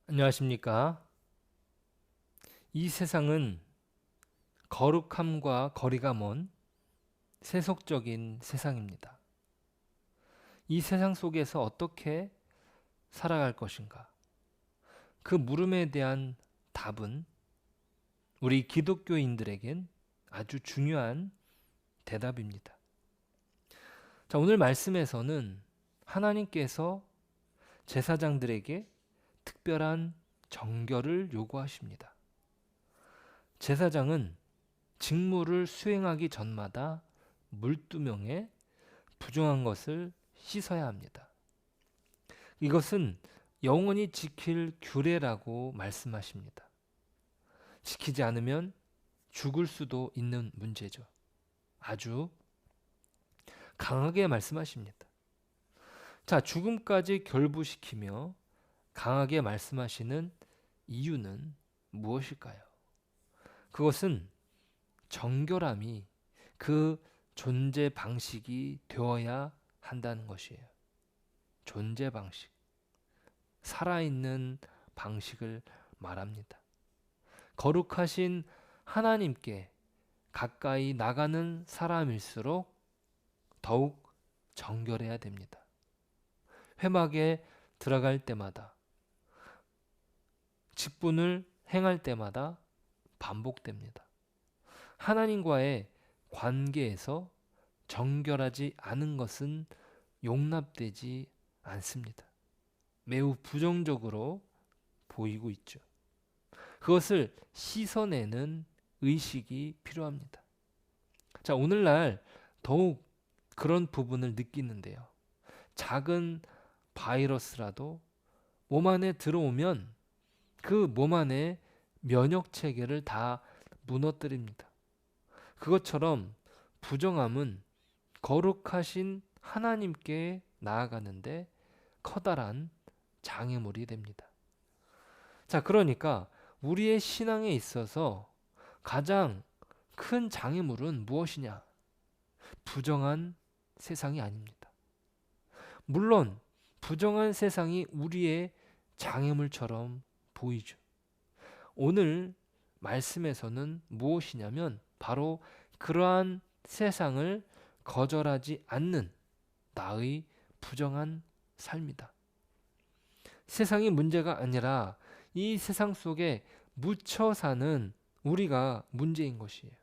안녕하십니까? 이 세상은 거룩함과 거리가 먼 세속적인 세상입니다. 이 세상 속에서 어떻게 살아갈 것인가? 그 물음에 대한 답은 우리 기독교인들에겐 아주 중요한 대답입니다. 자, 오늘 말씀에서는 하나님께서 제사장들에게 특별한 정결을 요구하십니다. 제사장은 직무를 수행하기 전마다 물두멍에 부정한 것을 씻어야 합니다. 이것은 영원히 지킬 규례라고 말씀하십니다. 지키지 않으면 죽을 수도 있는 문제죠. 아주 강하게 말씀하십니다. 자, 죽음까지 결부시키며 강하게 말씀하시는 이유는 무엇일까요? 그것은 정결함이 그 존재 방식이 되어야 한다는 것이에요. 존재 방식, 살아있는 방식을 말합니다. 거룩하신 하나님께 가까이 나가는 사람일수록 더욱 정결해야 됩니다. 회막에 들어갈 때마다, 직분을 행할 때마다 반복됩니다. 하나님과의 관계에서 정결하지 않은 것은 용납되지 않습니다. 매우 부정적으로 보이고 있죠. 그것을 씻어내는 의식이 필요합니다. 자, 오늘날 더욱 그런 부분을 느끼는데요. 작은 바이러스라도 몸 안에 들어오면 그 몸 안에 면역 체계를 다 무너뜨립니다. 그것처럼 부정함은 거룩하신 하나님께 나아가는데 커다란 장애물이 됩니다. 자, 그러니까 우리의 신앙에 있어서 가장 큰 장애물은 무엇이냐? 부정한 세상이 아닙니다. 물론 부정한 세상이 우리의 장애물처럼 보이죠. 오늘 말씀에서는 무엇이냐면 바로 그러한 세상을 거절하지 않는 나의 부정한 삶이다. 세상이 문제가 아니라 이 세상 속에 묻혀 사는 우리가 문제인 것이에요.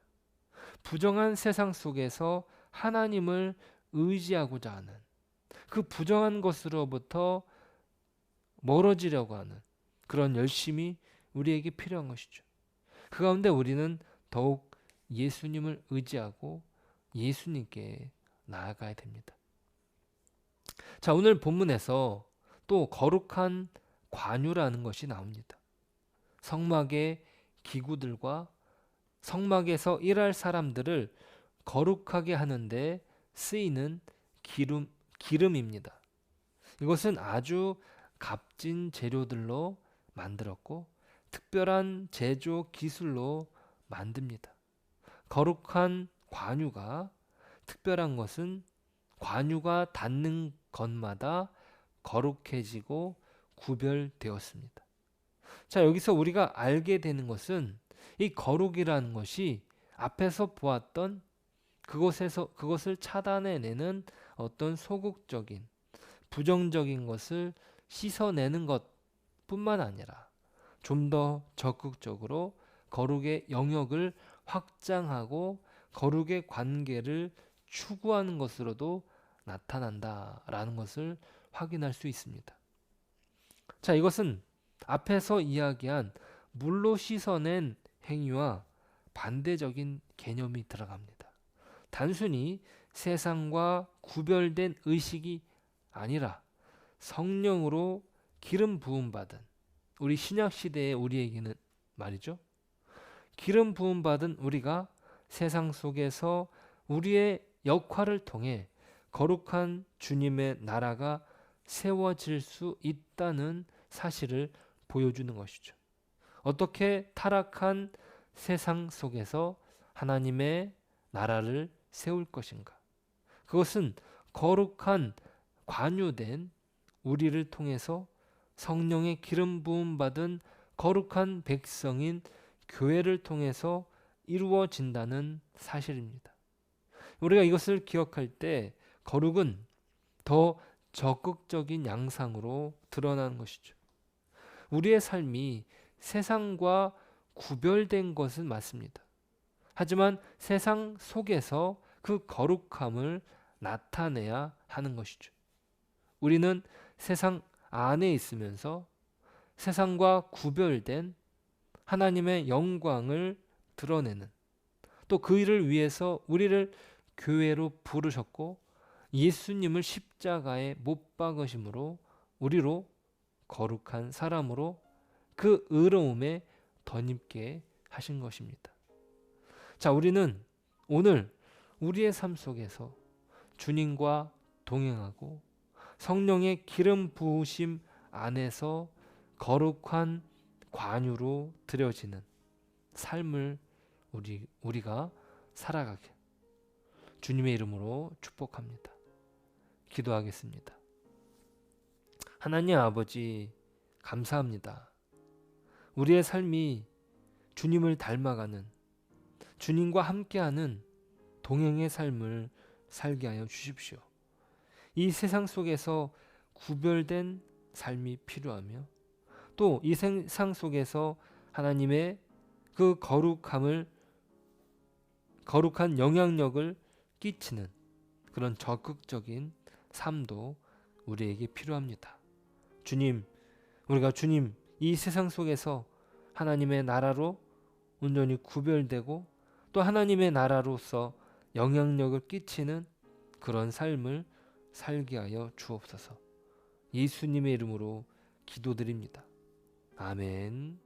부정한 세상 속에서 하나님을 의지하고자 하는 그 부정한 것으로부터 멀어지려고 하는 그런 열심이 우리에게 필요한 것이죠. 그 가운데 우리는 더욱 예수님을 의지하고 예수님께 나아가야 됩니다. 자, 오늘 본문에서 또 거룩한 관유라는 것이 나옵니다. 성막의 기구들과 성막에서 일할 사람들을 거룩하게 하는데 쓰이는 기름입니다. 이것은 아주 값진 재료들로 만들었고 특별한 제조 기술로 만듭니다. 거룩한 관유가 특별한 것은 관유가 닿는 것마다 거룩해지고 구별되었습니다. 자, 여기서 우리가 알게 되는 것은 이 거룩이라는 것이 앞에서 보았던 그것을 차단해내는 어떤 소극적인 부정적인 것을 씻어내는 것뿐만 아니라 좀 더 적극적으로 거룩의 영역을 확장하고 거룩의 관계를 추구하는 것으로도 나타난다라는 것을 확인할 수 있습니다. 자, 이것은 앞에서 이야기한 물로 씻어낸 행위와 반대적인 개념이 들어갑니다. 단순히 세상과 구별된 의식이 아니라 성령으로 기름 부음 받은 우리 신약 시대의 우리에게는 말이죠. 기름 부음 받은 우리가 세상 속에서 우리의 역할을 통해 거룩한 주님의 나라가 세워질 수 있다는 사실을 보여주는 것이죠. 어떻게 타락한 세상 속에서 하나님의 나라를 세울 것인가? 그것은 거룩한 관유된 우리를 통해서 성령의 기름 부음 받은 거룩한 백성인 교회를 통해서 이루어진다는 사실입니다. 우리가 이것을 기억할 때 거룩은 더 적극적인 양상으로 드러나는 것이죠. 우리의 삶이 세상과 구별된 것은 맞습니다. 하지만 세상 속에서 그 거룩함을 나타내야 하는 것이죠. 우리는 세상 안에 있으면서 세상과 구별된 하나님의 영광을 드러내는, 또 그 일을 위해서 우리를 교회로 부르셨고 예수님을 십자가에 못 박으심으로 우리로 거룩한 사람으로 그 의로움에 덧입게 하신 것입니다. 자, 우리는 오늘 우리의 삶 속에서 주님과 동행하고 성령의 기름 부으심 안에서 거룩한 관유로 드려지는 삶을 우리가 살아가게 주님의 이름으로 축복합니다. 기도하겠습니다. 하나님 아버지, 감사합니다. 우리의 삶이 주님을 닮아가는, 주님과 함께하는 동행의 삶을 살게 하여 주십시오. 이 세상 속에서 구별된 삶이 필요하며 또 이 세상 속에서 하나님의 그 거룩한 영향력을 끼치는 그런 적극적인 삶도 우리에게 필요합니다. 주님, 우리가 주님 이 세상 속에서 하나님의 나라로 온전히 구별되고 또 하나님의 나라로서 영향력을 끼치는 그런 삶을 살게 하여 주옵소서. 예수님의 이름으로 기도드립니다. 아멘.